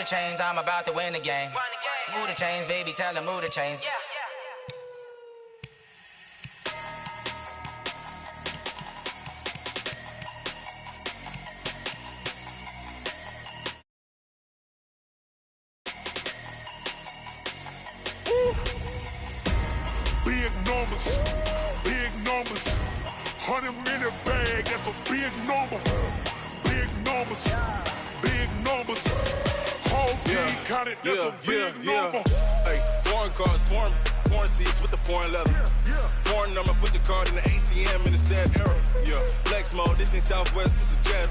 the chains, I'm about to win the game. Move the chains, baby, tell them move the chains. Big numbers, big numbers. 100 in the bag, that's a big number. Big numbers, big numbers. Whole team counted, that's a big number. Hey, foreign cars, foreign seats with the foreign leather. Foreign number, put the card in the ATM in the sad era. Flex mode, this ain't Southwest, this is Jet.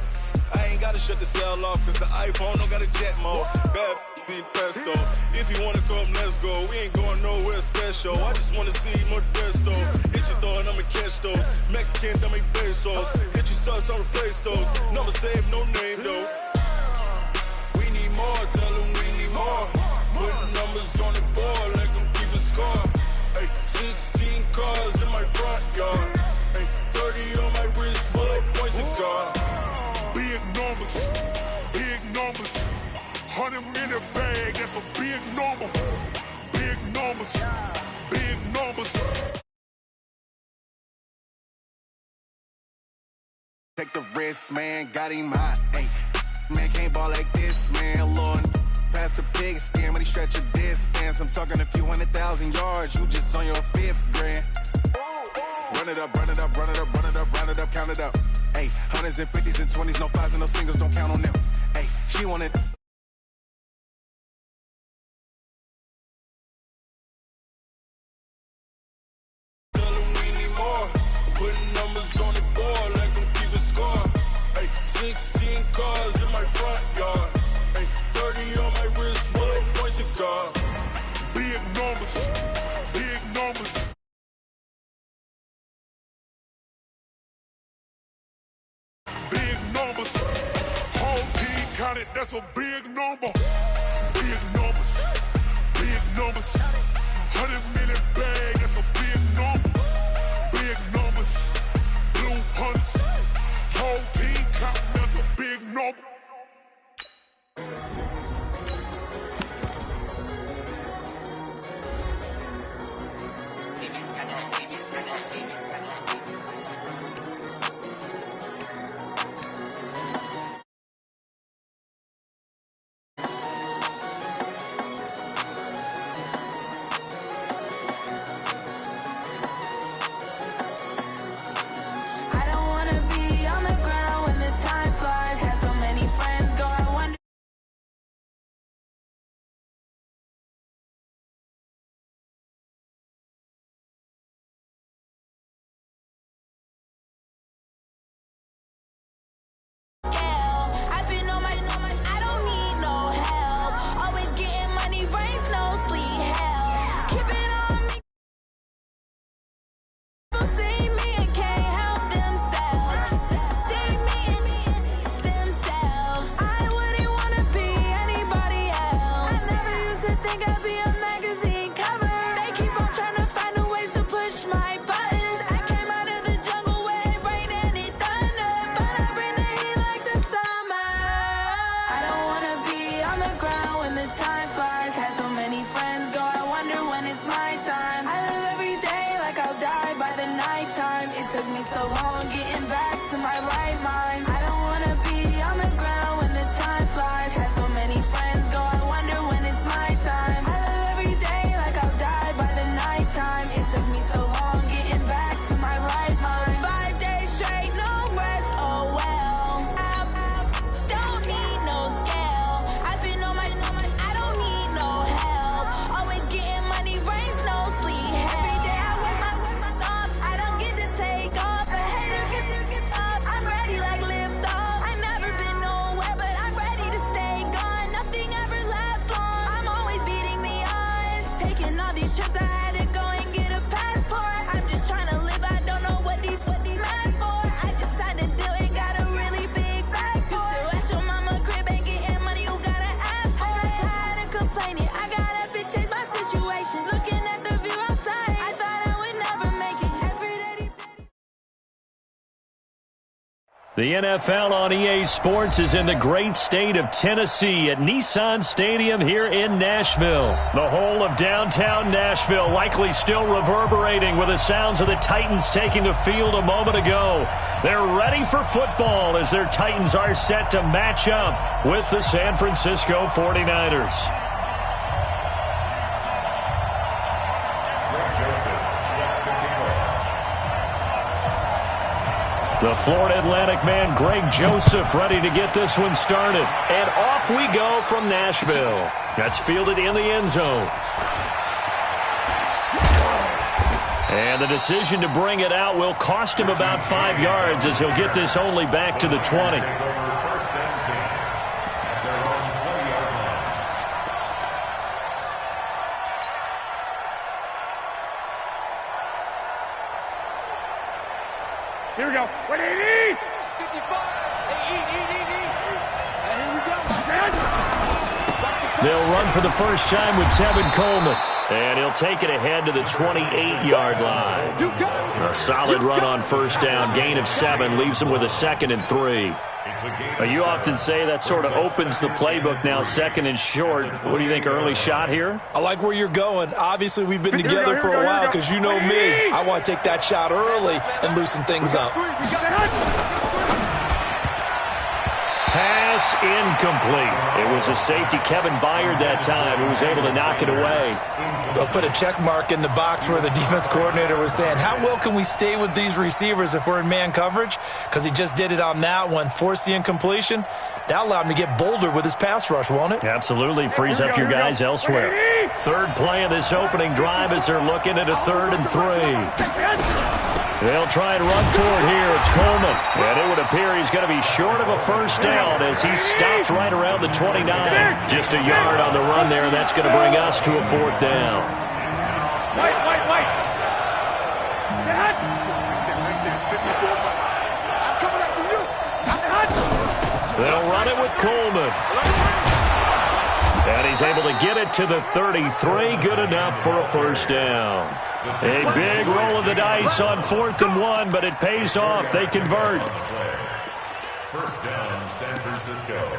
I ain't gotta shut the cell off, cause the iPhone don't got a jet mode. Bad need pesto. If you wanna come, let's go. We ain't going nowhere special. I just wanna see Modesto. Hit your thought, I'ma catch those. Mexican, don't make pesos. Hit your sus, I'll replace those. Number saved, no name though. We need more, tell them we need more. Putting numbers on the board, like them keep a score. Hey, 16 cars in my front yard. Hey, 30 on my wrist, bullet points to God. Big numbers, big numbers. 100 in the bag, that's a big number. Big numbers, big numbers. Take the risk, man, got him hot. Ay, man, can't ball like this, man. Lord, past the big skin, when he stretch a distance. I'm talking a few 100,000 yards, you just on your 5th grand. Run it up, run it up, run it up, run it up, run it up, count it up. Ay, hundreds and 50s and 20s, no 5s and no singles, don't count on them. Ay, she wanted. Putting numbers on the board like them keep a score. Hey, 16 cars in my front yard. Hey, 30 on my wrist, bullet points to God. Big numbers, big numbers. Big numbers. Whole team counted, that's a big number. Big numbers, big numbers. 100 million bag, that's a big number. Big numbers, blue hunts, whole team count, that's a big number. The NFL on EA Sports is in the great state of Tennessee at Nissan Stadium here in Nashville. The whole of downtown Nashville likely still reverberating with the sounds of the Titans taking the field a moment ago. They're ready for football as their Titans are set to match up with the San Francisco 49ers. The Florida Atlantic man, Greg Joseph, ready to get this one started. And off we go from Nashville. That's fielded in the end zone. And the decision to bring it out will cost him about 5 yards as he'll get this only back to the 20. Here we go. 180! 55! Here we go. They'll run for the first time with Tevin Coleman. And he'll take it ahead to the 28-yard line. A solid run on first down. Gain of 7 leaves him with a 2nd and 3. You often say that sort of opens the playbook now, 2nd and short. What do you think, early shot here? I like where you're going. Obviously, we've been together for a while because you know me. I want to take that shot early and loosen things up. Pass incomplete. It was a safety, Kevin Byard, that time, who was able to knock it away. They'll put a check mark in the box where the defense coordinator was saying, how well can we stay with these receivers if we're in man coverage? Because he just did it on that one. Force the incompletion. That allowed him to get bolder with his pass rush, won't it? Absolutely. Frees up your guys elsewhere. Third play of this opening drive as they're looking at a 3rd and 3. They'll try and run for it here. It's Coleman. And it would appear he's going to be short of a first down as he stopped right around the 29. Just a yard on the run there, and that's going to bring us to a 4th down. Wait. I'm coming after you. They'll run it with Coleman. And he's able to get it to the 33. Good enough for a first down. A big roll of the dice on 4th and 1, but it pays off. They convert. First down, San Francisco.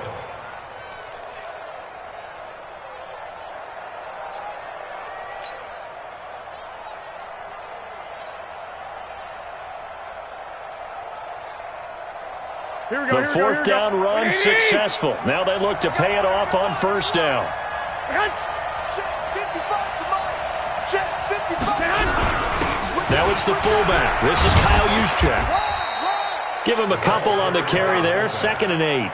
The 4th down run successful. Now they look to pay it off on first down. Now it's the fullback. This is Kyle Juszczyk. Give him a couple on the carry there. 2nd and 8.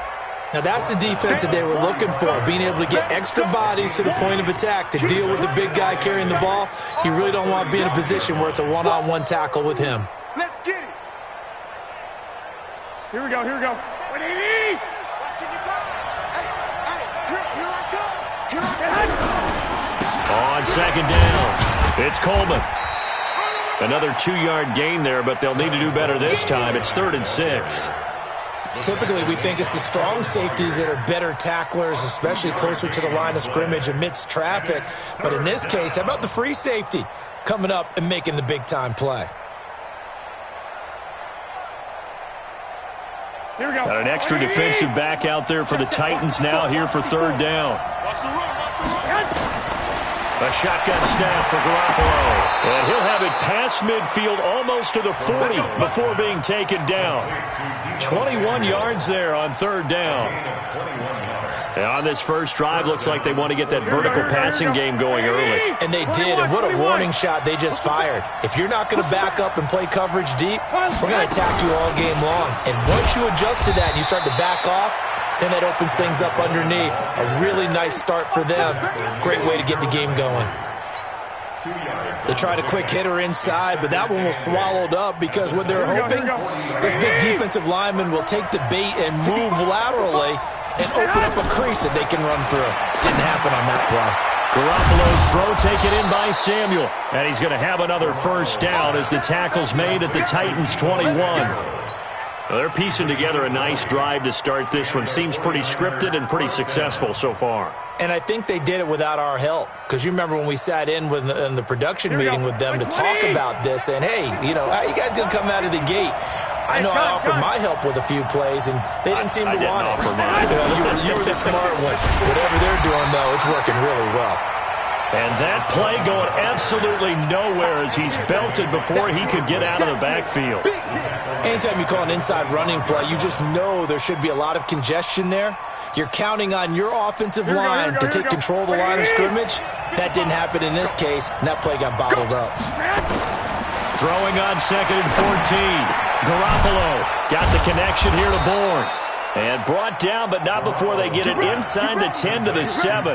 Now that's the defense that they were looking for, being able to get extra bodies to the point of attack to deal with the big guy carrying the ball. You really don't want to be in a position where it's a one-on-one tackle with him. Let's get it. Here we go. 180! On 2nd down, it's Coleman. Another 2-yard gain there, but they'll need to do better this time. It's 3rd and 6. Typically, we think it's the strong safeties that are better tacklers, especially closer to the line of scrimmage amidst traffic. But in this case, how about the free safety coming up and making the big-time play? Here we go. Got an extra defensive back out there for the Titans now here for 3rd down. A shotgun snap for Garoppolo. And he'll have it past midfield almost to the 40 before being taken down. 21 yards there on 3rd down. And on this first drive, looks like they want to get that vertical passing game going early. And they did, and what a warning shot they just fired. If you're not going to back up and play coverage deep, we're going to attack you all game long. And once you adjust to that and you start to back off, then that opens things up underneath. A really nice start for them. Great way to get the game going. They tried a quick hitter inside, but that one was swallowed up because what they're hoping, this big defensive lineman will take the bait and move laterally and open up a crease that they can run through. Didn't happen on that play. Garoppolo's throw taken in by Samuel. And he's going to have another first down as the tackle's made at the Titans' 21. Well, they're piecing together a nice drive to start this one. Seems pretty scripted and pretty successful so far. And I think they did it without our help. Because you remember when we sat in the production meeting with them to talk about this. And, hey, you know, how you guys going to come out of the gate? I know I offered my help with a few plays, and they didn't seem to want it. You were the smart one. Whatever they're doing, though, it's working really well. And that play going absolutely nowhere as he's belted before he could get out of the backfield. Anytime you call an inside running play, you just know there should be a lot of congestion there. You're counting on your offensive line to take control of the line of scrimmage. That didn't happen in this case, and that play got bottled up. Throwing on 2nd and 14. Garoppolo got the connection here to Bourne. And brought down, but not before they get it inside the 10 to the 7.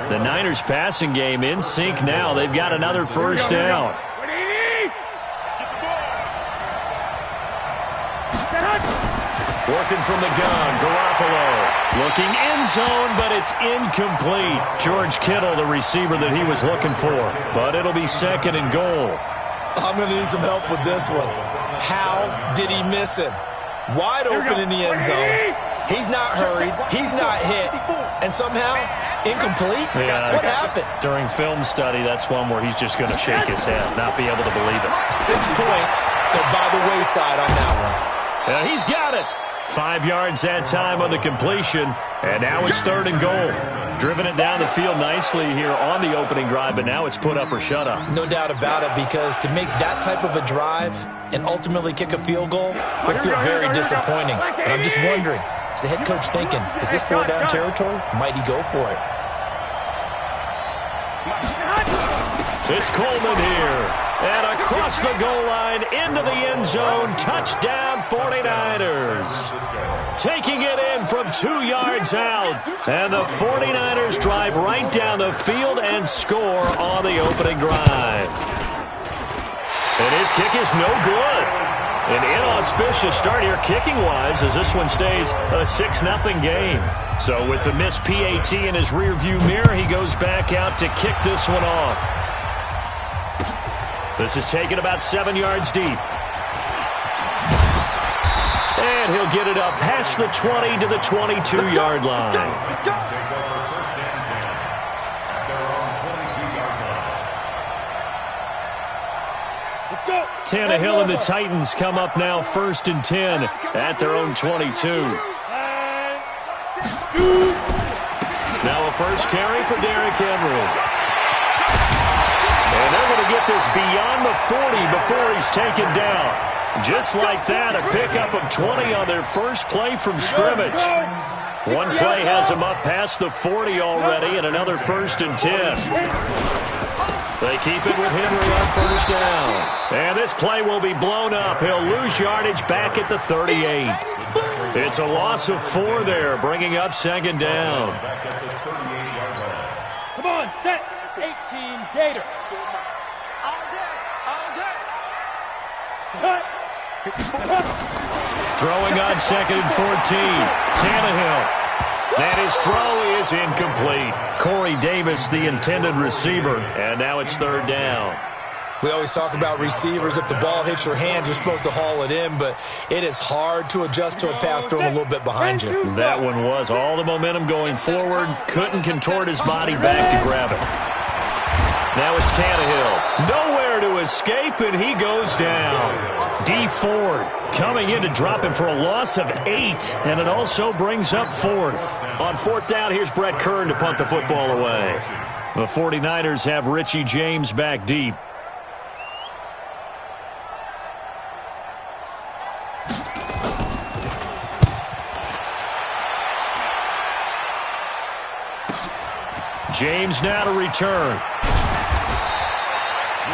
The Niners passing game in sync now. They've got another first down. Working from the gun, Garoppolo. Looking end zone, but it's incomplete. George Kittle, the receiver that he was looking for. But it'll be 2nd and goal. I'm going to need some help with this one. How did he miss him? Wide open in the end zone. He's not hurried. He's not hit. And somehow, incomplete? Yeah, what happened? During film study, that's one where he's just going to shake his head, not be able to believe it. 6 points go by the wayside on that one. Yeah, he's got it. 5 yards that time on the completion. And now it's 3rd and goal. Driven it down the field nicely here on the opening drive, but now it's put up or shut up. No doubt about it, because to make that type of a drive and ultimately kick a field goal would feel very disappointing. And I'm just wondering, is the head coach thinking, is this 4-down territory? Might he go for it? It's Coleman here. And across the goal line, into the end zone, touchdown 49ers. Taking it in from 2 yards out. And the 49ers drive right down the field and score on the opening drive. And his kick is no good. An inauspicious start here kicking-wise as this one stays a 6-0 game. So with the missed PAT in his rearview mirror, he goes back out to kick this one off. This is taken about 7 yards deep. And he'll get it up past the 20 to the 22-yard line. Tannehill and the Titans come up now 1st and 10 at their own 22. Now a first carry for Derrick Henry. And they're going to get this beyond the 40 before he's taken down. Just like that, a pickup of 20 on their first play from scrimmage. One play has him up past the 40 already, and another 1st and 10. They keep it with Henry on first down. And this play will be blown up. He'll lose yardage back at the 38. It's a loss of 4 there, bringing up 2nd down. Come on, set. 18, Gator. Throwing on 2nd and 14. Tannehill. And his throw is incomplete. Corey Davis, the intended receiver. And now it's 3rd down. We always talk about receivers. If the ball hits your hand, you're supposed to haul it in, but it is hard to adjust to a pass thrown a little bit behind you. That one was all the momentum going forward. Couldn't contort his body back to grab it. Now it's Tannehill. Nowhere to escape, and he goes down. D Ford coming in to drop him for a loss of 8, and it also brings up 4th. On 4th down, here's Brett Kern to punt the football away. The 49ers have Richie James back deep. James now to return.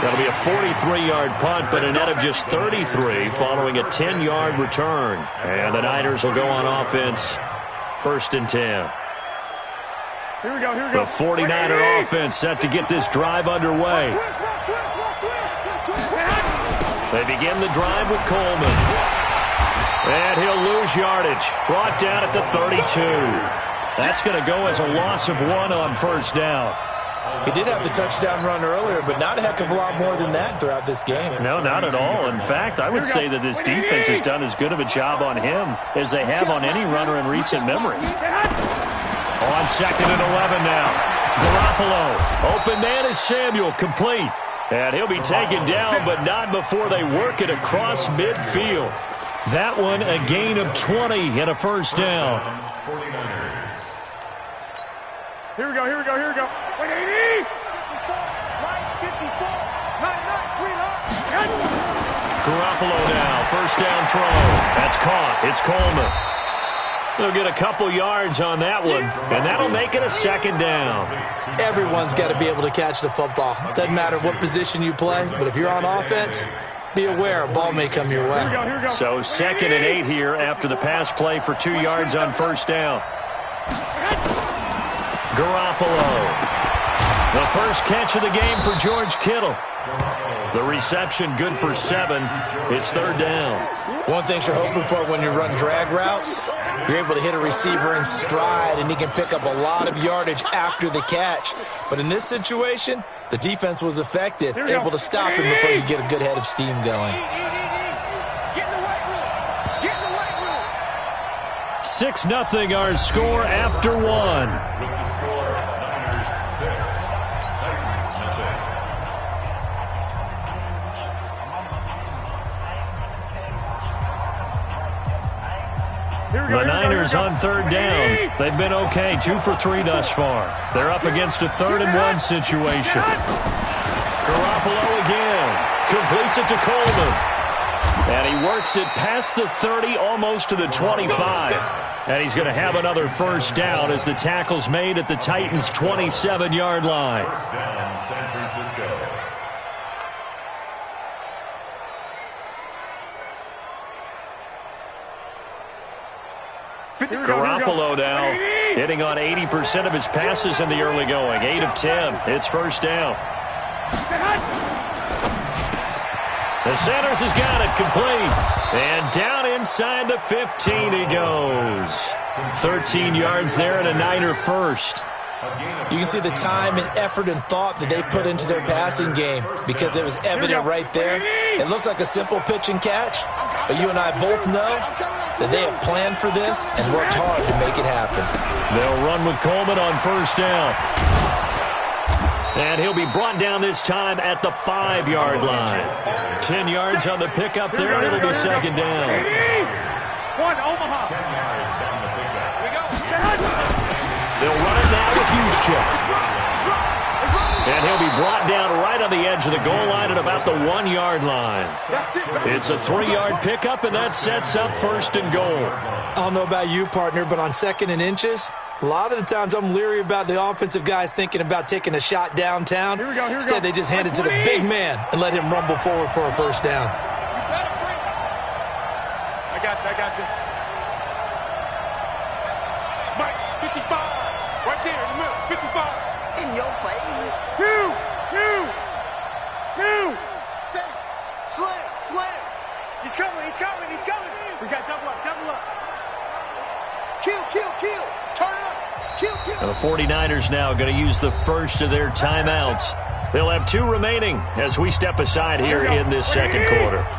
That'll be a 43-yard punt, but a net of just 33 following a 10-yard return. And the Niners will go on offense, 1st and 10. Here we go, here we go. The 49er offense set to get this drive underway. They begin the drive with Coleman. And he'll lose yardage. Brought down at the 32. That's going to go as a loss of 1 on first down. He did have the touchdown run earlier, but not a heck of a lot more than that throughout this game. No, not at all. In fact, I would say that this defense has done as good of a job on him as they have on any runner in recent memory. On 2nd and 11 now. Garoppolo. Open man is Samuel. Complete. And he'll be taken down, but not before they work it across midfield. That one a gain of 20 and a first down. Here we go. 180. Right, 54. Garoppolo now, first down throw. That's caught. It's Coleman. They'll get a couple yards on that one, and that'll make it a second down. Everyone's got to be able to catch the football. Doesn't matter what position you play, but if you're on offense, be aware a ball may come your way. Here we go. So 2nd and 8 here after the pass play for 2 yards on first down. Garoppolo. The first catch of the game for George Kittle. The reception good for 7. It's 3rd down. One thing you're hoping for when you run drag routes, you're able to hit a receiver in stride, and he can pick up a lot of yardage after the catch. But in this situation, the defense was effective, able to stop him before you get a good head of steam going. 6-0 our score after 1. The Niners on 3rd down. They've been okay, 2 for 3 thus far. They're up against a 3rd and 1 situation. Garoppolo again. Completes it to Coleman. And he works it past the 30, almost to the 25. And he's going to have another first down as the tackle's made at the Titans' 27-yard line. First down, San Francisco. Garoppolo now hitting on 80% of his passes in the early going. 8 of 10. It's first down. The Sanders has got it complete. And down inside the 15 he goes. 13 yards there and a Niner first. You can see the time and effort and thought that they put into their passing game because it was evident right there. It looks like a simple pitch and catch, but you and I both know that they have planned for this and worked hard to make it happen. They'll run with Coleman on first down. And he'll be brought down this time at the 5-yard line. 10 yards on the pickup there, and it'll be second down. 1 Omaha. 10 yards on the pickup. Here we go. They'll run it now with Juszczyk. And he'll be brought down right on the edge of the goal line at about the 1-yard line. It's a 3-yard pickup, and that sets up first and goal. I don't know about you, partner, but on 2nd and inches, a lot of the times I'm leery about the offensive guys thinking about taking a shot downtown. Instead, they just hand it to the big man and let him rumble forward for a first down. I got you. Mike, 55. Right there in the middle, 55. In your face. 2. Slam. He's coming. We got double up. Kill. Turn it up. Kill. And the 49ers now going to use the first of their timeouts. They'll have 2 remaining as we step aside here in this second quarter. 12.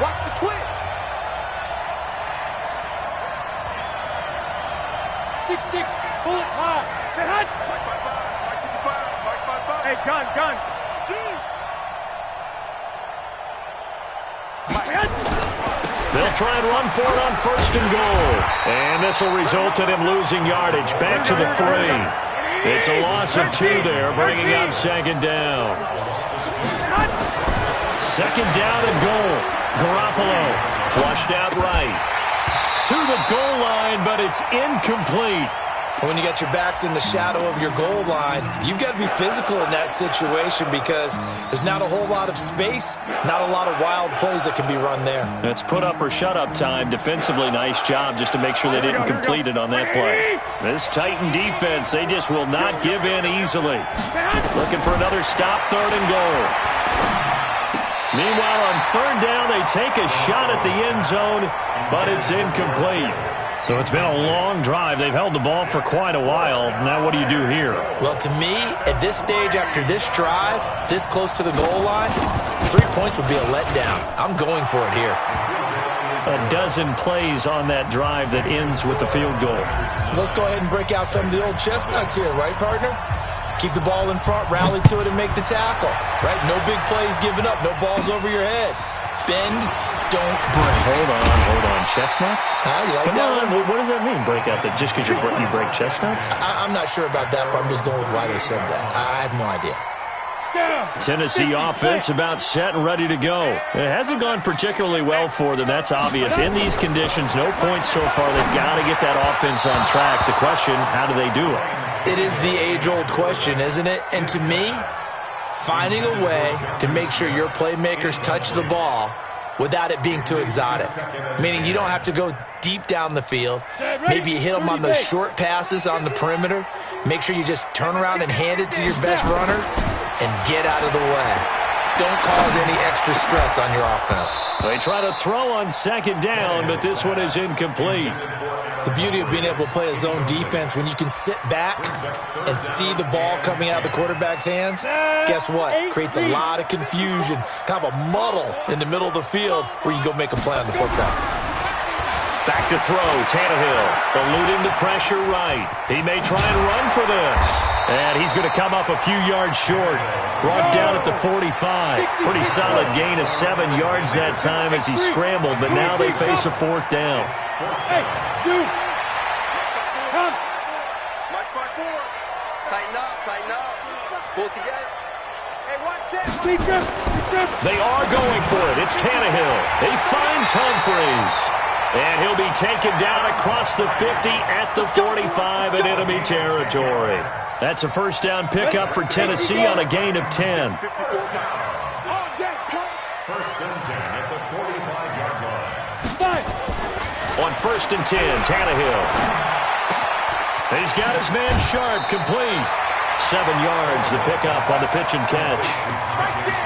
Watch the twist. 6-6. Bullet high. Get hot. Mike 55. Hey, gun. They'll try and run for it on first and goal. And this will result in him losing yardage back to the 3. It's a loss of 2 there, bringing up second down. Second down and goal. Garoppolo flushed out right. To the goal line, but it's incomplete. When you got your backs in the shadow of your goal line, you've got to be physical in that situation because there's not a whole lot of space, not a lot of wild plays that can be run there. It's put up or shut up time. Defensively, nice job just to make sure they didn't complete it on that play. This Titan defense, they just will not give in easily. Looking for another stop, 3rd and goal. Meanwhile, on 3rd down, they take a shot at the end zone, but it's incomplete. So it's been a long drive. They've held the ball for quite a while. Now what do you do here? Well, to me, at this stage, after this drive, this close to the goal line, 3 points would be a letdown. I'm going for it here. A dozen plays on that drive that ends with the field goal. Let's go ahead and break out some of the old chestnuts here, right, partner? Keep the ball in front, rally to it, and make the tackle, right? No big plays given up, no balls over your head. Bend, don't break. Hold on. Chestnuts? You like Come that on. one? What does that mean, break out? That just because you break chestnuts? I'm not sure about that, but I'm just going with why they said that. I have no idea. Tennessee offense about set and ready to go. It hasn't gone particularly well for them. That's obvious. In these conditions, no points so far. They've got to get that offense on track. The question, how do they do it? It is the age-old question, isn't it? And to me, finding a way to make sure your playmakers touch the ball without it being too exotic. Meaning you don't have to go deep down the field. Maybe you hit them on those short passes on the perimeter. Make sure you just turn around and hand it to your best runner and get out of the way. Don't cause any extra stress on your offense. They try to throw on second down, but this one is incomplete. The beauty of being able to play a zone defense when you can sit back and see the ball coming out of the quarterback's hands, guess what? Creates a lot of confusion, kind of a muddle in the middle of the field where you go make a play on the football. Back to throw, Tannehill, eluding the pressure right. He may try and run for this. And he's going to come up a few yards short. Brought down at the 45. Pretty solid gain of 7 yards that time as he scrambled, but now they face a fourth down. Hey, dude. Come. Mike 5-4. Tighten up. Pull it together. Hey, watch that. They are going for it. It's Tannehill. He finds Humphries. And he'll be taken down across the 50 at the 45 in enemy territory. That's a first down pickup for Tennessee on a gain of 10. First and 10 at the 45-yard line. On first and 10, Tannehill. He's got his man Sharp complete. 7 yards, the pickup on the pitch and catch.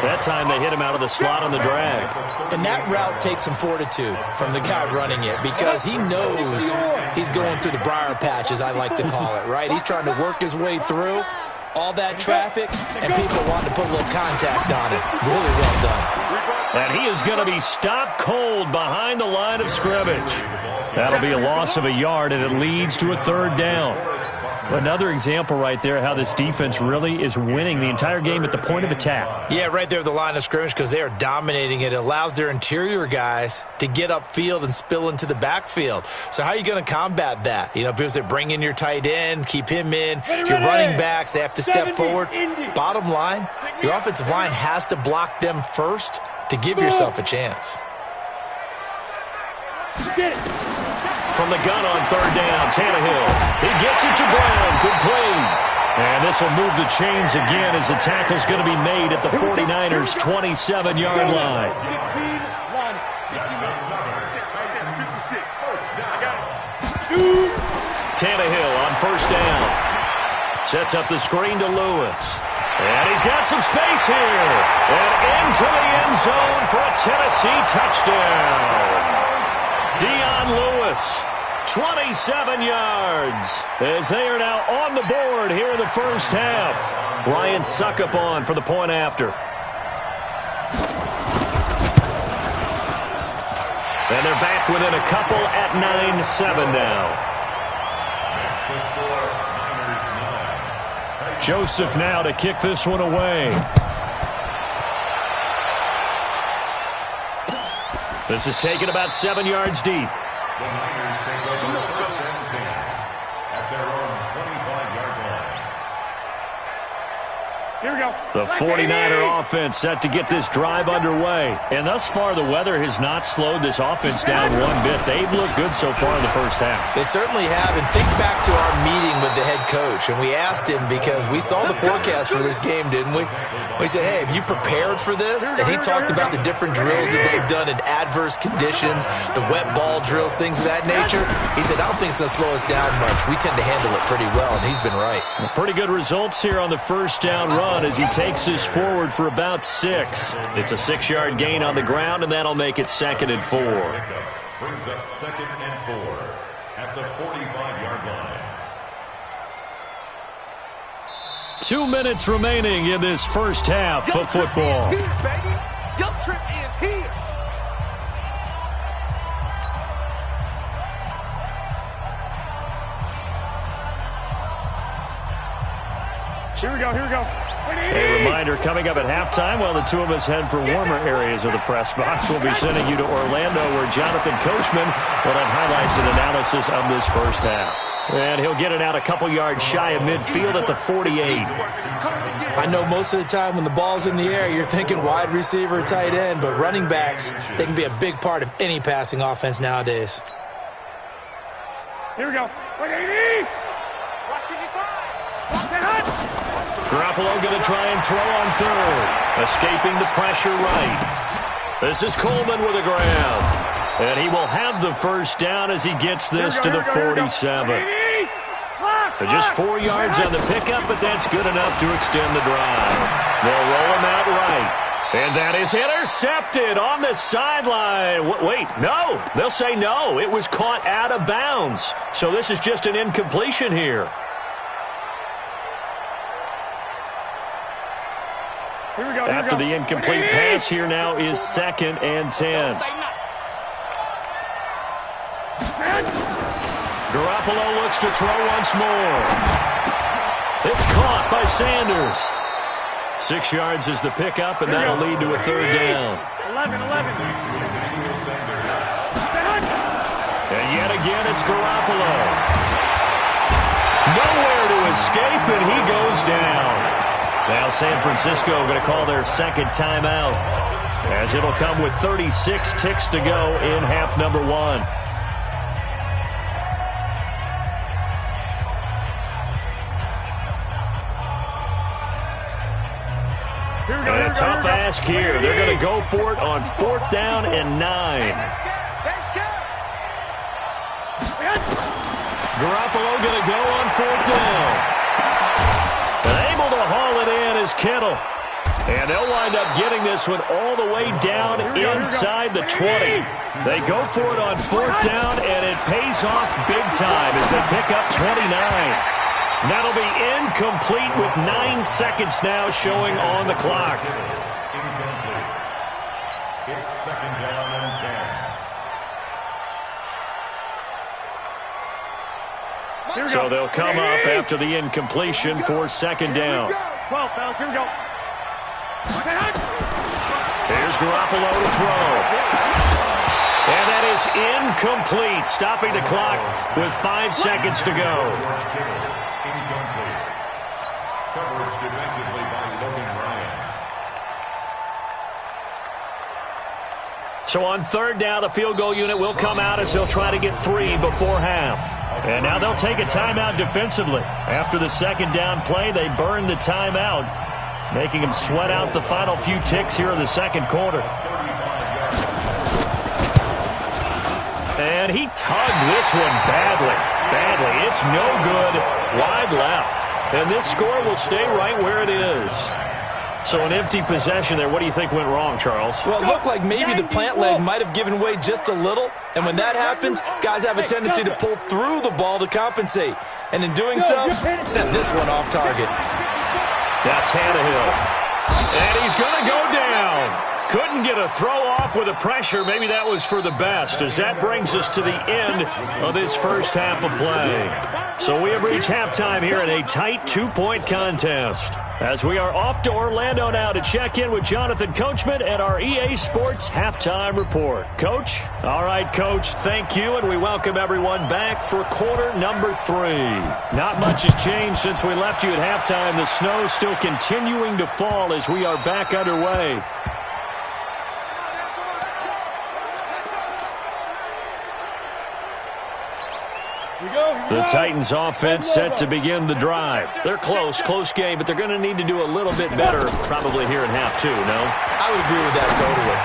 That time they hit him out of the slot on the drag. And that route takes some fortitude from the guy running it because he knows he's going through the briar patch, as I like to call it, right? He's trying to work his way through all that traffic, and people wanting to put a little contact on it. Really well done. And he is going to be stopped cold behind the line of scrimmage. That'll be a loss of a yard, and it leads to a third down. Another example right there how this defense really is winning the entire game at the point of attack. Yeah, right there at the line of scrimmage because they are dominating it. It allows their interior guys to get upfield and spill into the backfield. So how are you going to combat that? You know, people say bring in your tight end, keep him in. Your running backs, they have to step forward. Bottom line, your offensive line has to block them first to give yourself a chance. From the gun on third down, Tannehill. He gets it to Brown, complete. And this will move the chains again as the tackle's going to be made at the 49ers' 27-yard line. Tannehill on first down. Sets up the screen to Lewis. And he's got some space here. And into the end zone for a Tennessee touchdown. Dion Lewis, 27 yards, as they are now on the board here in the first half. Ryan Succop for the point after. And they're back within a couple at 9-7 now. Joseph now to kick this one away. This is taken about 7 yards deep. The Niners take over first and 10 at their own 25-yard line. Here we go. The 49er offense set to get this drive underway. And thus far, the weather has not slowed this offense down one bit. They've looked good so far in the first half. They certainly have. And think back to our meeting with the head coach. And we asked him because we saw the forecast for this game, didn't we? We said, hey, have you prepared for this? And he talked about the different drills that they've done in adverse conditions, the wet ball drills, things of that nature. He said, I don't think it's going to slow us down much. We tend to handle it pretty well, and he's been right. Pretty good results here on the first down run as he takes this forward for about 6. It's a 6-yard gain on the ground, and that'll make it 2nd and 4. Brings up 2nd and 4 at the 45-yard line. 2 minutes remaining in this first half of football. Your trip is here, baby. Your trip is here. Here we go. A reminder, coming up at halftime, while the two of us head for warmer areas of the press box, we'll be sending you to Orlando, where Jonathan Coachman will have highlights and analysis of this first half. And he'll get it out a couple yards shy of midfield at the 48. I know most of the time when the ball's in the air, you're thinking wide receiver, tight end, but running backs, they can be a big part of any passing offense nowadays. Here we go. Garoppolo going to try and throw on third. Escaping the pressure right. This is Coleman with a grab. And he will have the first down as he gets this to the 47. Just 4 yards on the pickup, but that's good enough to extend the drive. They'll roll him out right. And that is intercepted on the sideline. Wait, no. They'll say no. It was caught out of bounds. So this is just an incompletion here. After the incomplete pass, here now is 2nd and 10. Garoppolo looks to throw once more. It's caught by Sanders. 6 yards is the pickup, and that'll lead to a third down. 11. And yet again, it's Garoppolo. Nowhere to escape, and he goes down. Now San Francisco going to call their second timeout, as it'll come with 36 ticks to go in half number 1. And a tough ask here. They're going to go for it on 4th down and 9. Garoppolo going to go on 4th down. And able to haul it in is Kittle. And they'll wind up getting this one all the way down inside the 20. They go for it on 4th down, and it pays off big time as they pick up 29. That'll be incomplete with 9 seconds now showing on the clock. Incomplete. It's 2nd down and 10. So they'll come up after the incompletion for 2nd down. 12, fellas, here we go. Here's Garoppolo to throw. And that is incomplete, stopping the clock with 5 seconds to go. Incomplete. Coverage defensively by Logan Ryan. So on 3rd down, the field goal unit will come out as they'll try to get 3 before half. And now they'll take a timeout defensively. After the 2nd down play, they burn the timeout, making them sweat out the final few ticks here in the 2nd quarter. And he tugged this one badly. It's no good. Wide left. And this score will stay right where it is. So an empty possession there. What do you think went wrong, Charles? Well, it looked like maybe the plant leg might have given way just a little. And when that happens, guys have a tendency to pull through the ball to compensate. And in doing so, sent this one off target. That's Tannehill. And he's going to go down. Couldn't get a throw off with the pressure. Maybe that was for the best, as that brings us to the end of this first half of play. So we have reached halftime here in a tight 2-point contest, as we are off to Orlando now to check in with Jonathan Coachman at our EA Sports Halftime Report. Coach? All right, Coach, thank you, and we welcome everyone back for quarter number 3. Not much has changed since we left you at halftime. The snow still continuing to fall as we are back underway. The Titans offense set to begin the drive. They're close game, but they're going to need to do a little bit better probably here in half 2, no? I would agree with that totally.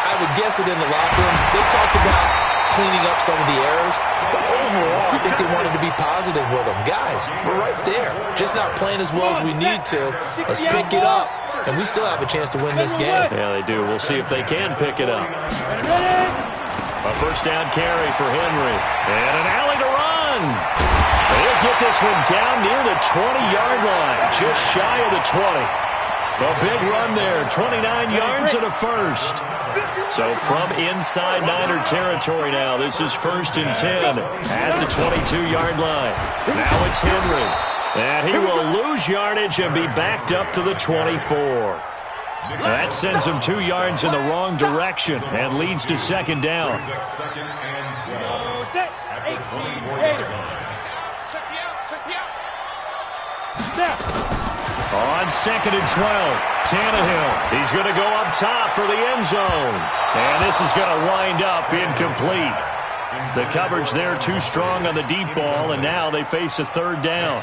I would guess it in the locker room. They talked about cleaning up some of the errors, but overall, I think they wanted to be positive with them. Guys, we're right there. Just not playing as well as we need to. Let's pick it up, and we still have a chance to win this game. Yeah, they do. We'll see if they can pick it up. A first down carry for Henry, and an alley to run. They'll get this one down near the 20-yard line, just shy of the 20. A big run there, 29 yards and a first. So from inside Niner territory now, this is 1st and 10 at the 22-yard line. Now it's Henry. And he will lose yardage and be backed up to the 24. That sends him 2 yards in the wrong direction and leads to second down. On second and 12, Tannehill. He's going to go up top for the end zone. And this is going to wind up incomplete. The coverage there too strong on the deep ball, and now they face a third down.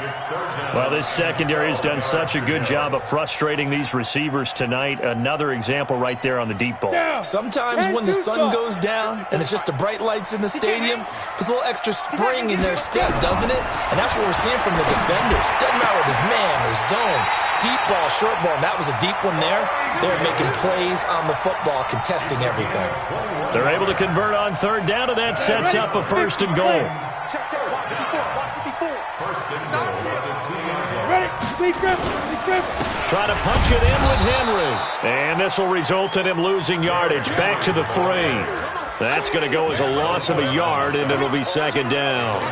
Well, this secondary has done such a good job of frustrating these receivers tonight. Another example right there on the deep ball. Sometimes when the sun goes down and it's just the bright lights in the stadium, puts a little extra spring in their step, doesn't it? And that's what we're seeing from the defenders. Doesn't matter whether it's man or zone, deep ball, short ball. And that was a deep one there. They're making plays on the football, contesting everything. They're able to convert on third down, and that sets up a first and goal. Try to punch it in with Henry. And this will result in him losing yardage back to the 3. That's going to go as a loss of a yard, and it'll be second down.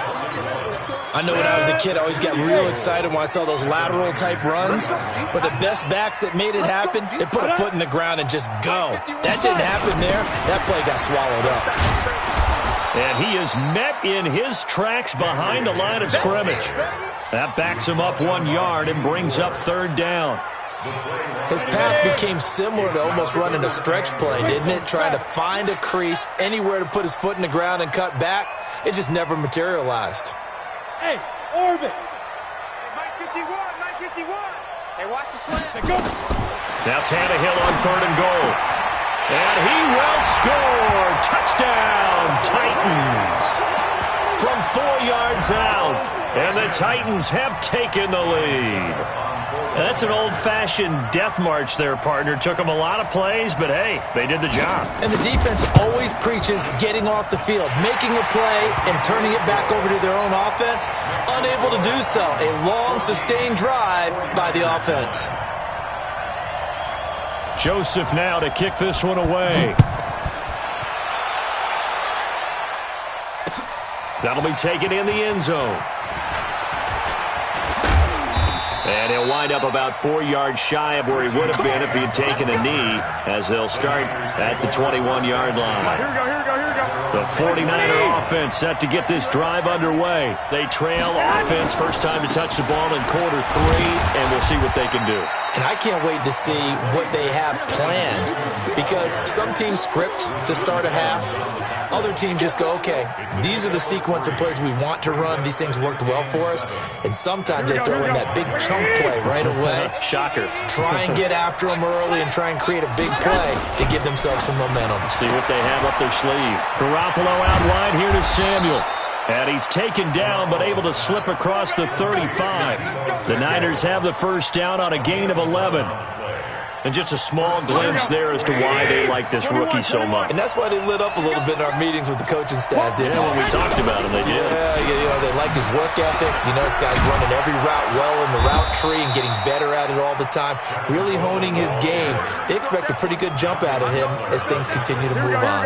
I know when I was a kid, I always got real excited when I saw those lateral-type runs. But the best backs that made it happen, they put a foot in the ground and just go. That didn't happen there. That play got swallowed up. And he is met in his tracks behind the line of scrimmage. That backs him up 1 yard and brings up third down. His path became similar to almost running a stretch play, didn't it? Trying to find a crease, anywhere to put his foot in the ground and cut back. It just never materialized. Hey, orbit. Mike 51, Mike 51. Hey, watch the slant. Now Tannehill on third and goal. And he will score. Touchdown, Titans. From 4 yards out. And the Titans have taken the lead. That's an old-fashioned death march there, partner. Took them a lot of plays, but hey, they did the job. And the defense always preaches getting off the field, making a play, and turning it back over to their own offense. Unable to do so. A long, sustained drive by the offense. Joseph now to kick this one away. That'll be taken in the end zone. And he'll wind up about 4 yards shy of where he would have been if he had taken a knee, as they'll start at the 21-yard line. The 49er offense set to get this drive underway. They trail offense, first time to touch the ball in quarter 3, and we'll see what they can do. And I can't wait to see what they have planned, because some teams script to start a half. Other teams just go, okay, these are the sequence of plays we want to run. These things worked well for us. And sometimes they throw in that big chunk play right away. Shocker. Try and get after them early and try and create a big play to give themselves some momentum. See what they have up their sleeve. Garoppolo out wide here to Samuel. And he's taken down but able to slip across the 35. The Niners have the first down on a gain of 11. And just a small glimpse there as to why they like this rookie so much. And that's why they lit up a little bit in our meetings with the coaching staff, didn't they? Yeah, when we talked about him, they did. Yeah, they like his work ethic. You know, this guy's running every route well in the route tree and getting better at it all the time, really honing his game. They expect a pretty good jump out of him as things continue to move on.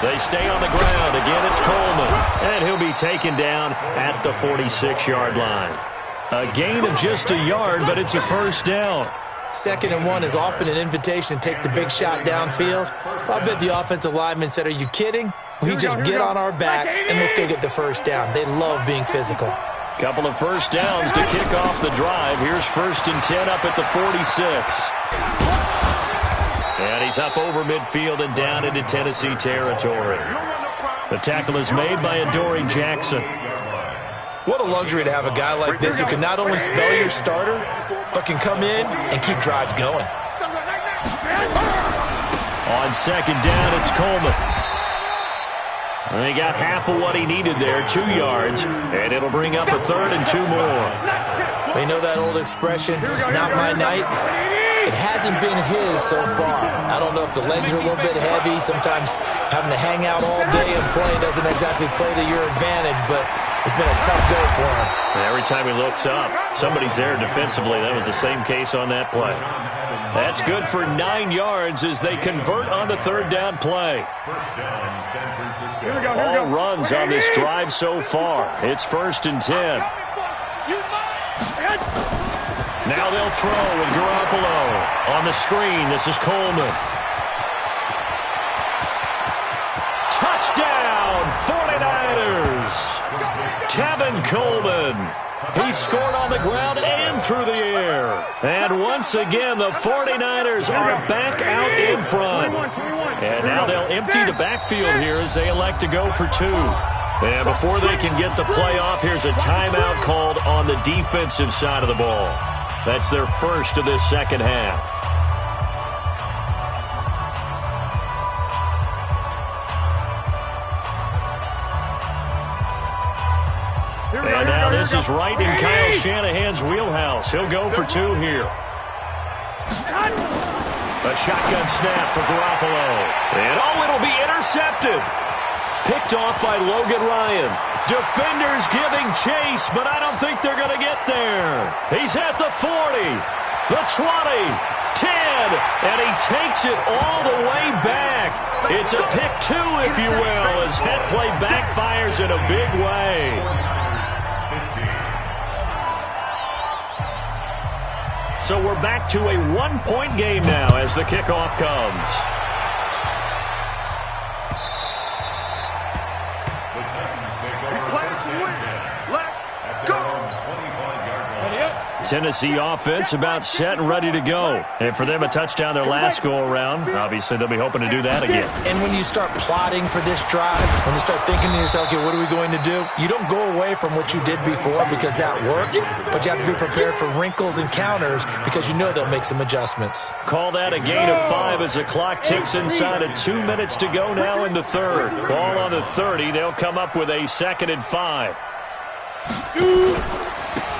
They stay on the ground. Again, it's Coleman. And he'll be taken down at the 46-yard line. A gain of just a yard, but it's a first down. 2nd and 1 is often an invitation to take the big shot downfield. I bet the offensive lineman said, are you kidding? We just get on our backs and let's go get the first down. They love being physical. Couple of first downs to kick off the drive. Here's 1st and 10 up at the 46. And he's up over midfield and down into Tennessee territory. The tackle is made by Adoree Jackson. What a luxury to have a guy like this who can not only spell your starter, but can come in and keep drives going. On 2nd down, it's Coleman. And he got half of what he needed there, 2 yards, and it'll bring up a 3rd and 2 more. You know that old expression, it's not my night? It hasn't been his so far. I don't know if the legs are a little bit heavy. Sometimes having to hang out all day and play doesn't exactly play to your advantage, but it's been a tough go for him. And every time he looks up, somebody's there defensively. That was the same case on that play. That's good for 9 yards as they convert on the third down play. First down, San Francisco. Here we go. All runs on this drive so far. It's 1st and 10. Now they'll throw with Garoppolo. On the screen, this is Coleman. Touchdown, 49ers. Tevin Coleman. He scored on the ground and through the air. And once again, the 49ers are back out in front. And now they'll empty the backfield here as they elect to go for 2. And before they can get the play off, here's a timeout called on the defensive side of the ball. That's their first of this second half. And now this is right in Kyle Shanahan's wheelhouse. He'll go for 2 here. A shotgun snap for Garoppolo. And it'll be intercepted. Picked off by Logan Ryan. Defenders giving chase, but I don't think they're going to get there. He's at the 40, the 20, 10, and he takes it all the way back. It's a pick 2, if you will, as that play backfires in a big way. So we're back to a 1-point game now as the kickoff comes. The Titans take over first and 10. Let's go! Tennessee offense about set and ready to go. And for them, a touchdown their last go-around. Obviously, they'll be hoping to do that again. And when you start plotting for this drive, when you start thinking to yourself, okay, what are we going to do? You don't go away from what you did before because that worked, but you have to be prepared for wrinkles and counters because you know they'll make some adjustments. Call that a gain of 5 as the clock ticks inside of 2 minutes to go now in the third. Ball on the 30. They'll come up with a 2nd and 5.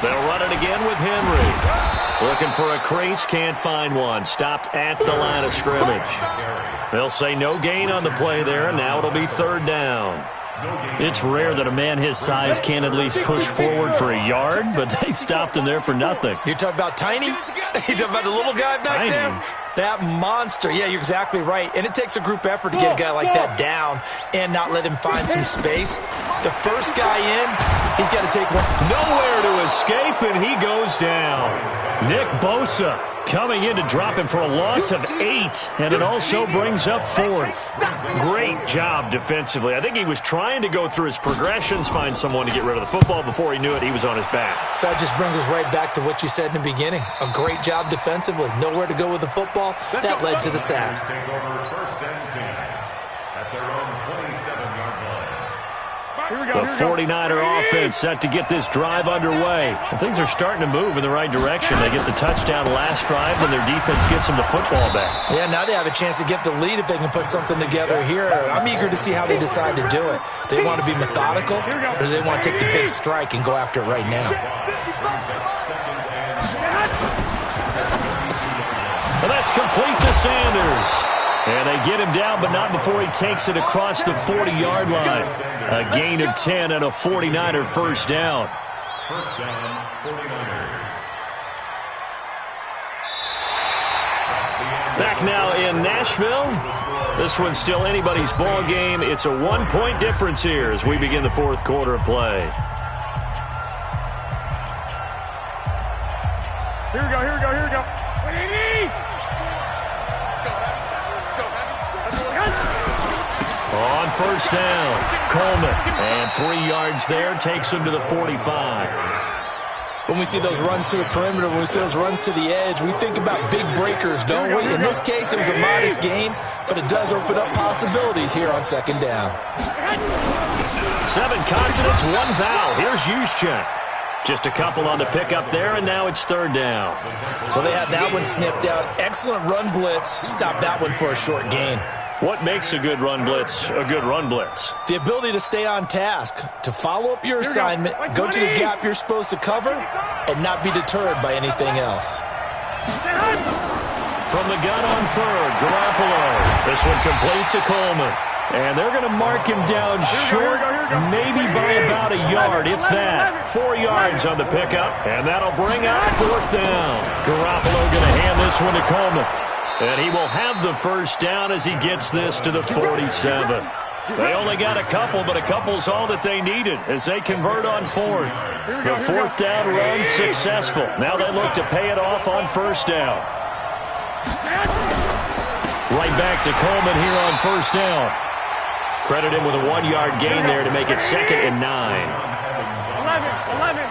They'll run it again with Henry. Looking for a crease, can't find one. Stopped at the line of scrimmage. They'll say no gain on the play there, and now it'll be 3rd down. It's rare that a man his size can at least push forward for a yard, but they stopped him there for nothing. You're talking about Tiny? You're talking about the little guy back there? That monster. Yeah, you're exactly right. And it takes a group effort to get a guy like that down and not let him find some space. The first guy in, he's got to take one. Nowhere to escape, and he goes down. Nick Bosa coming in to drop him for a loss of 8, and it also brings up 4th. Great job defensively. I think he was trying to go through his progressions, find someone to get rid of the football. Before he knew it, he was on his back. So that just brings us right back to what you said in the beginning. A great job defensively. Nowhere to go with the football. That led to the sack. Take over first and 10 at their own 27-yard line. The 49er offense set to get this drive underway. Well, things are starting to move in the right direction. They get the touchdown last drive, and their defense gets them the football back. Yeah, now they have a chance to get the lead if they can put something together here. I'm eager to see how they decide to do it. They want to be methodical, or do they want to take the big strike and go after it right now? Well, that's complete to Sanders. And they get him down, but not before he takes it across the 40-yard line. A gain of 10 and a 49er first down. First down, 49ers. Back now in Nashville. This one's still anybody's ball game. It's a 1-point difference here as we begin the 4th quarter of play. Here we go, here we go, here we go. On first down, Coleman. And 3 yards there takes him to the 45. When we see those runs to the perimeter, when we see those runs to the edge, we think about big breakers, don't we? In this case, it was a modest gain, but it does open up possibilities here on 2nd down. 7 consonants, 1 vowel. Here's Juszczyk. Just a couple on the pickup there, and now it's 3rd down. Well, they had that one sniffed out. Excellent run blitz. Stop that one for a short gain. What makes a good run blitz a good run blitz? The ability to stay on task, to follow up your assignment, go to the gap you're supposed to cover, and not be deterred by anything else. From the gun on 3rd, Garoppolo. This one complete to Coleman. And they're going to mark him down short, maybe by about a yard, if that. 4 yards on the pickup, and that'll bring up 4th down. Garoppolo going to hand this one to Coleman. And he will have the first down as he gets this to the 47. They only got a couple, but a couple's all that they needed as they convert on 4th. The 4th down run successful. Now they look to pay it off on 1st down. Right back to Coleman here on 1st down. Credit him with a 1-yard gain there to make it 2nd and 9. 11.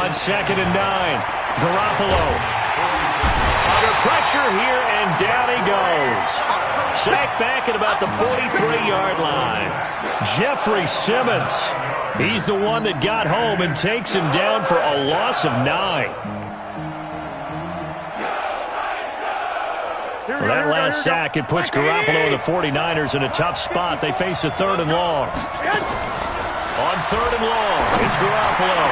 On 2nd and 9, Garoppolo. Under pressure here, and down he goes. Sacked back at about the 43-yard line. Jeffrey Simmons. He's the one that got home and takes him down for a loss of 9. Well, that last sack, it puts Garoppolo and the 49ers in a tough spot. They face a 3rd and long. On 3rd and long, it's Garoppolo.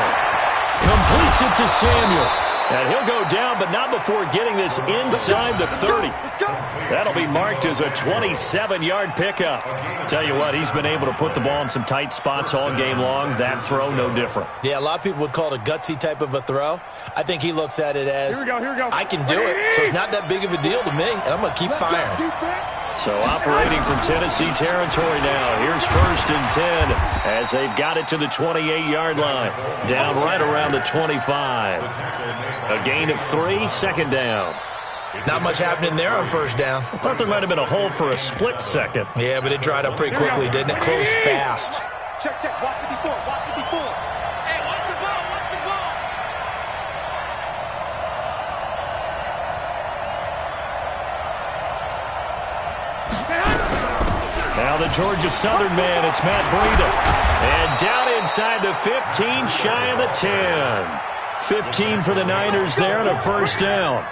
Completes it to Samuel. And he'll go down, but not before getting this inside the 30. That'll be marked as a 27-yard pickup. Tell you what, he's been able to put the ball in some tight spots all game long. That throw, no different. Yeah, a lot of people would call it a gutsy type of a throw. I think he looks at it as, I can do it, so it's not that big of a deal to me, and I'm going to keep firing. So operating from Tennessee territory now. Here's 1st and 10 as they've got it to the 28-yard line. Down right around the 25. A gain of 3, 2nd down. Not much happening there on 1st down. I thought there might have been a hole for a split second. Yeah, but it dried up pretty quickly, didn't it? Closed fast. Check. Watch 54. Hey, watch the ball. Now the Georgia Southern man, it's Matt Breida. And down inside the 15, shy of the 10. 15 for the Niners there and a 1st down.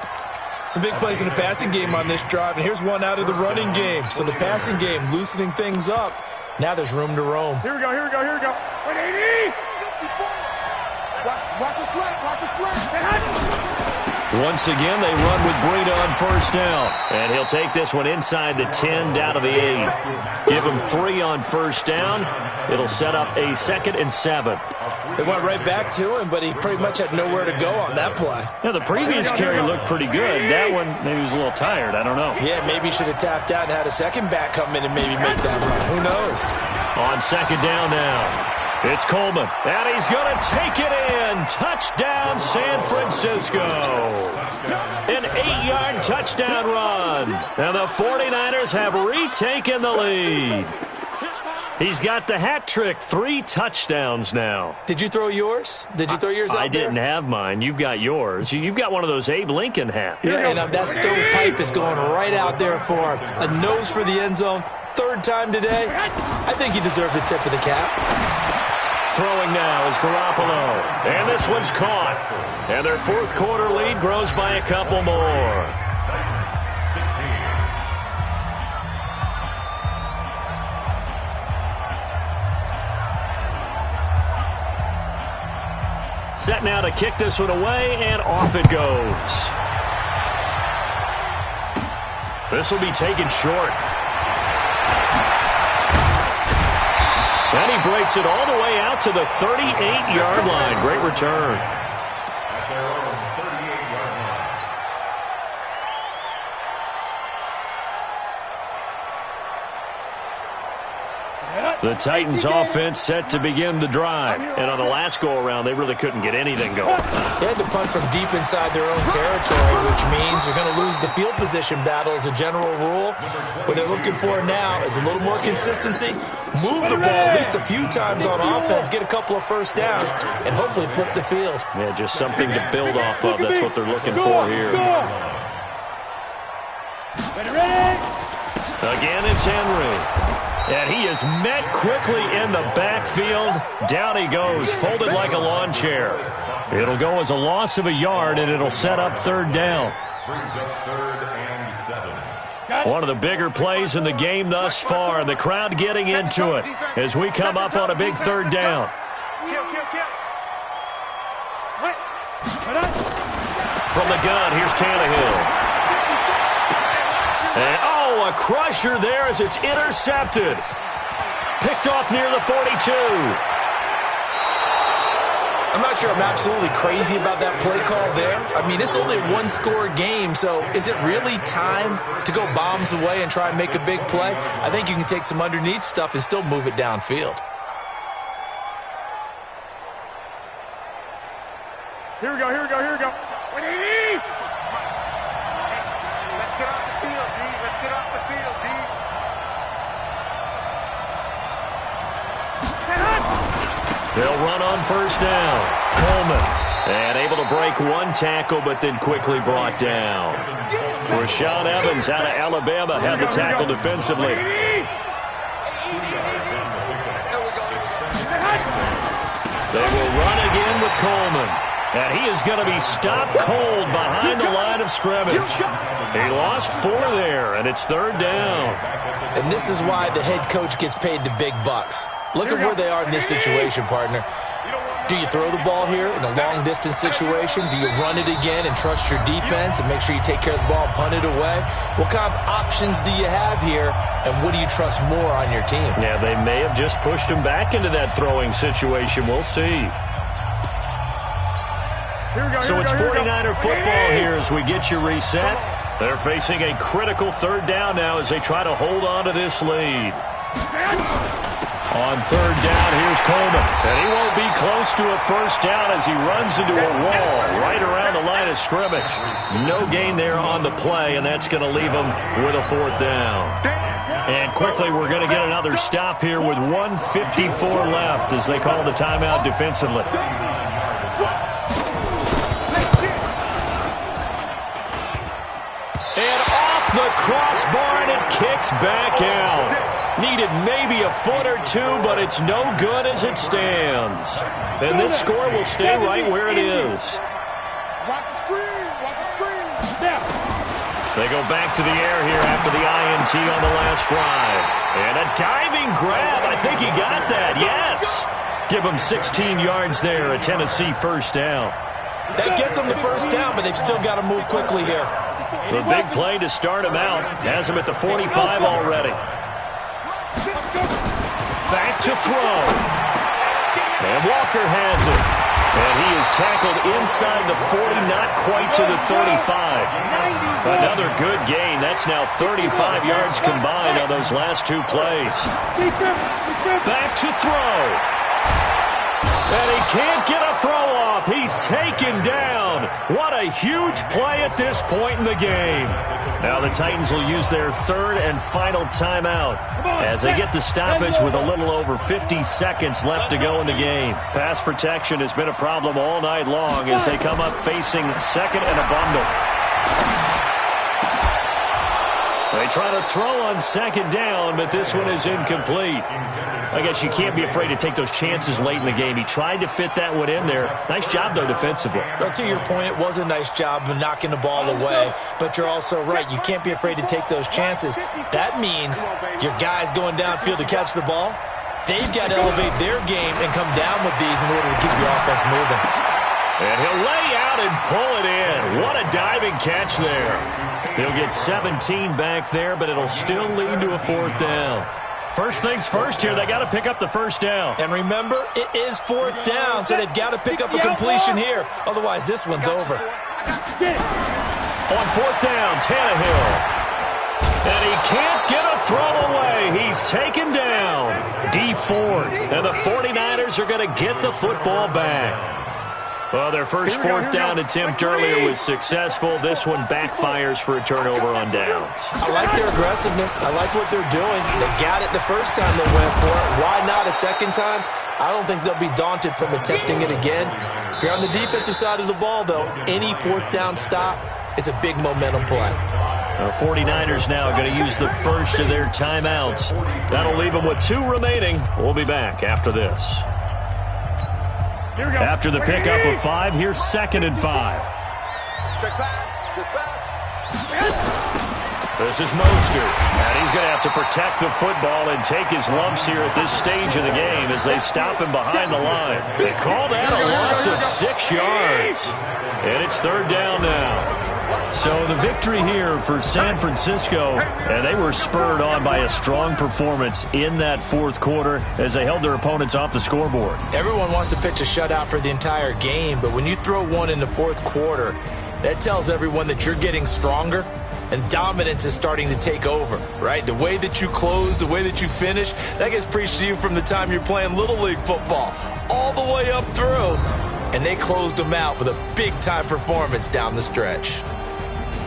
Some big plays in the passing game on this drive, and here's one out of the running game. So the passing game loosening things up. Now there's room to roam. Here we go. 180. Watch a slant. Once again, they run with Breida on 1st down. And he'll take this one inside the 10, down to the 8. Give him 3 on 1st down. It'll set up a 2nd and 7. They went right back to him, but he pretty much had nowhere to go on that play. Yeah, the previous carry looked pretty good. That one, maybe he was a little tired. I don't know. Yeah, maybe he should have tapped out and had a second back come in and maybe make that run. Who knows? On 2nd down now. It's Coleman, and he's going to take it in. Touchdown, San Francisco. An 8-yard touchdown run. And the 49ers have retaken the lead. He's got the hat trick, 3 touchdowns now. Did you throw yours? Did you throw yours out there? I didn't have mine. You've got yours. You've got one of those Abe Lincoln hats. Yeah, and that stovepipe is going right out there for him. A nose for the end zone. 3rd time today. I think he deserves a tip of the cap. Throwing now is Garoppolo. And this one's caught. And their 4th quarter lead grows by a couple more. 16. Set now to kick this one away, and off it goes. This will be taken short. And he breaks it all the way out to the 38-yard line. Great return. The Titans offense set to begin the drive. And on the last go-around, they really couldn't get anything going. They had to punt from deep inside their own territory, which means they're going to lose the field position battle as a general rule. What they're looking for now is a little more consistency, move the ball at least a few times on offense, get a couple of 1st downs, and hopefully flip the field. Yeah, just something to build off of. That's what they're looking for here. Again, it's Henry. And he is met quickly in the backfield. Down he goes, folded like a lawn chair. It'll go as a loss of a yard, and it'll set up 3rd down. Brings up 3rd and 7. One of the bigger plays in the game thus far, and the crowd getting into it as we come up on a big 3rd down. From the gun, here's Tannehill. And, a crusher there as it's intercepted. Picked off near the 42. I'm not sure I'm absolutely crazy about that play call there. I mean, it's only a one-score game, so is it really time to go bombs away and try and make a big play? I think you can take some underneath stuff and still move it downfield. Here we go. What do you need? Let's get off the field, D. Let's get off the field, D. They'll run on first down. Coleman. And able to break one tackle, but then quickly brought down. Rashaan Evans out of Alabama had the tackle defensively. They will run again with Coleman. And he is going to be stopped cold behind the line of scrimmage. He lost 4 there, and it's third down. And this is why the head coach gets paid the big bucks. Look at where they are in this situation, partner. Do you throw the ball here in a long-distance situation? Do you run it again and trust your defense and make sure you take care of the ball and punt it away? What kind of options do you have here, and what do you trust more on your team? Yeah, they may have just pushed him back into that throwing situation. We'll see. So it's 49er football here as we get you reset. They're facing a critical third down now as they try to hold on to this lead. On third down, here's Coleman. And he won't be close to a first down as he runs into a wall right around the line of scrimmage. No gain there on the play, and that's going to leave him with a fourth down. And quickly, we're going to get another stop here with 1:54 left as they call the timeout defensively. And off the crossbar, and it kicks back out. Needed maybe a foot or two, but it's no good as it stands. And this score will stay right where it is. Watch the screen. They go back to the air here after the INT on the last drive. And a diving grab. I think he got that. Yes. Give him 16 yards there, a Tennessee first down. That gets them the first down, but they've still got to move quickly here. The big play to start him out. Has him at the 45 already. Back to throw. And Walker has it. And he is tackled inside the 40, not quite to the 35. Another good gain. That's now 35 yards combined on those last 2 plays. Back to throw. And he can't get a throw off. He's taken down. What a huge play at this point in the game. Now the Titans will use their third and final timeout as they get the stoppage with a little over 50 seconds left to go in the game. Pass protection has been a problem all night long as they come up facing second and a bundle. They try to throw on second down, but this one is incomplete. I guess you can't be afraid to take those chances late in the game. He tried to fit that one in there. Nice job, though, defensively. Well, to your point, it was a nice job of knocking the ball away, but you're also right. You can't be afraid to take those chances. That means your guys going downfield to catch the ball, they've got to elevate their game and come down with these in order to keep the offense moving. And he'll lay out and pull it in. What a diving catch there. He'll get 17 back there, but it'll still lead to a fourth down. First things first here, they got to pick up the first down. And remember, it is fourth down, so they've got to pick up a completion here. Otherwise, this one's over. On fourth down, Tannehill. And he can't get a throw away. He's taken down. D Ford. And the 49ers are going to get the football back. Well, their first fourth down attempt earlier was successful. This one backfires for a turnover on downs. I like their aggressiveness. I like what they're doing. They got it the first time they went for it. Why not a second time? I don't think they'll be daunted from attempting it again. If you're on the defensive side of the ball, though, any fourth down stop is a big momentum play. The 49ers now going to use the first of their timeouts. That'll leave them with 2 remaining. We'll be back after this. After the pickup of 5, here's 2nd and 5. This is Mostert, and he's going to have to protect the football and take his lumps here at this stage of the game as they stop him behind the line. They call that a loss of 6 yards, and it's third down now. So the victory here for San Francisco, and they were spurred on by a strong performance in that fourth quarter as they held their opponents off the scoreboard. Everyone wants to pitch a shutout for the entire game, but when you throw one in the fourth quarter, that tells everyone that you're getting stronger and dominance is starting to take over, right? The way that you close, the way that you finish, that gets preached to you from the time you're playing Little League football all the way up through, and they closed them out with a big-time performance down the stretch.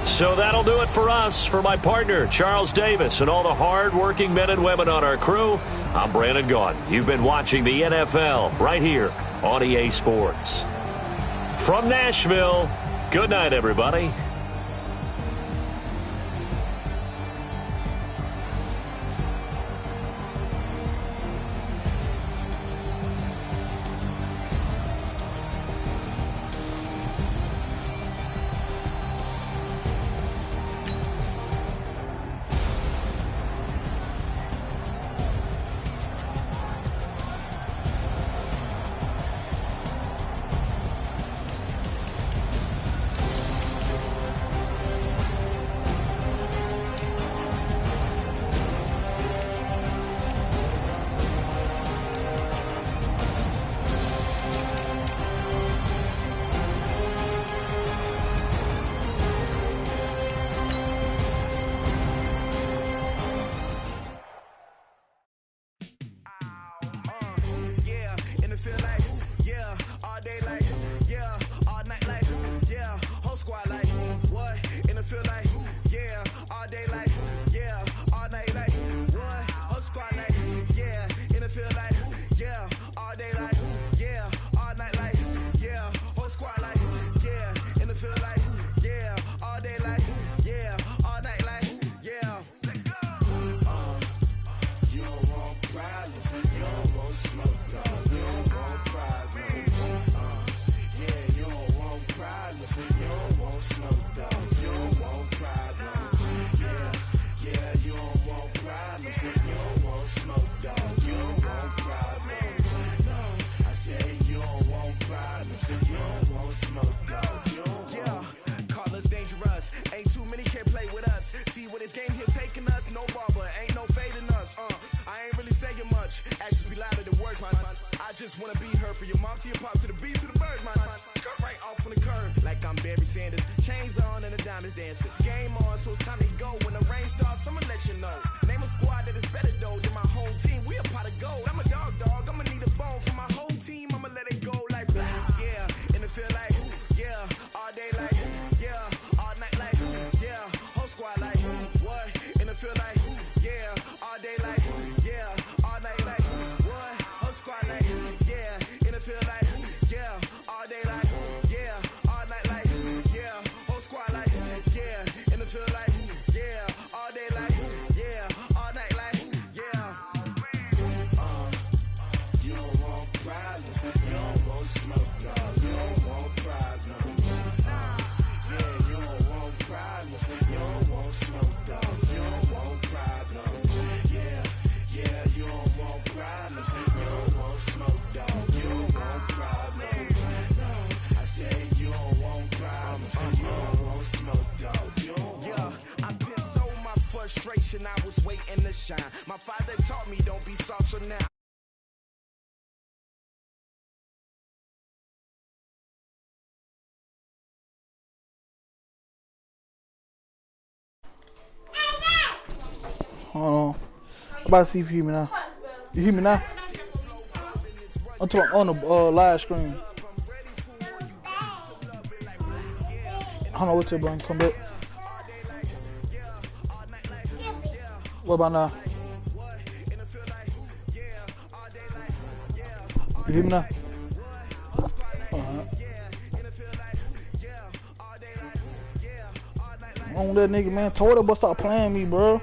So that'll do it for us. For my partner, Charles Davis, and all the hard-working men and women on our crew, I'm Brandon Gaudin. You've been watching the NFL right here on EA Sports. From Nashville, good night, everybody. I was waiting to shine. My father taught me don't be soft, so now hold on. I'm about to see if you hear me now. You hear me now? I'm talking on the live screen. Hold on, what's up, bro? Come back. What about now? You hear me now? On that nigga, man. Told her, but stop playing me, bro.